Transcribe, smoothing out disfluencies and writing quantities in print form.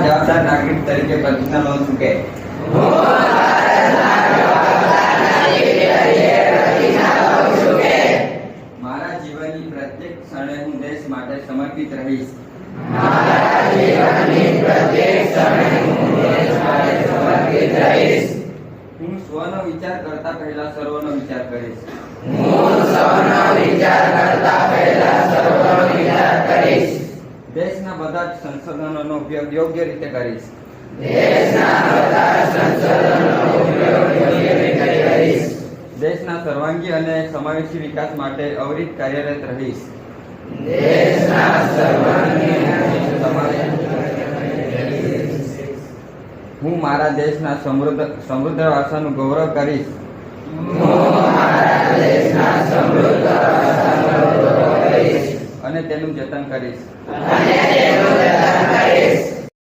જવાબદાર નાગરિક તરીકે પ્રતિજ્ઞા લઉં છું કે મારા જીવનની પ્રત્યેક ક્ષણે હું દેશ માટે સમર્પિત રહીશ. હું સ્વનો વિચાર કરતા પહેલા સર્વનો વિચાર કરીશ. દેશના બધા જ સંશોધનોનો ઉપયોગ યોગ્ય રીતે કરીશ. દેશના સર્વાંગી અને સમાવેશી વિકાસ માટે અવિરત કાર્યરત રહીશ. હું મારા દેશના સમૃદ્ધ વારસાનું ગૌરવ કરીશ. અને તેનું જતન કરીશ.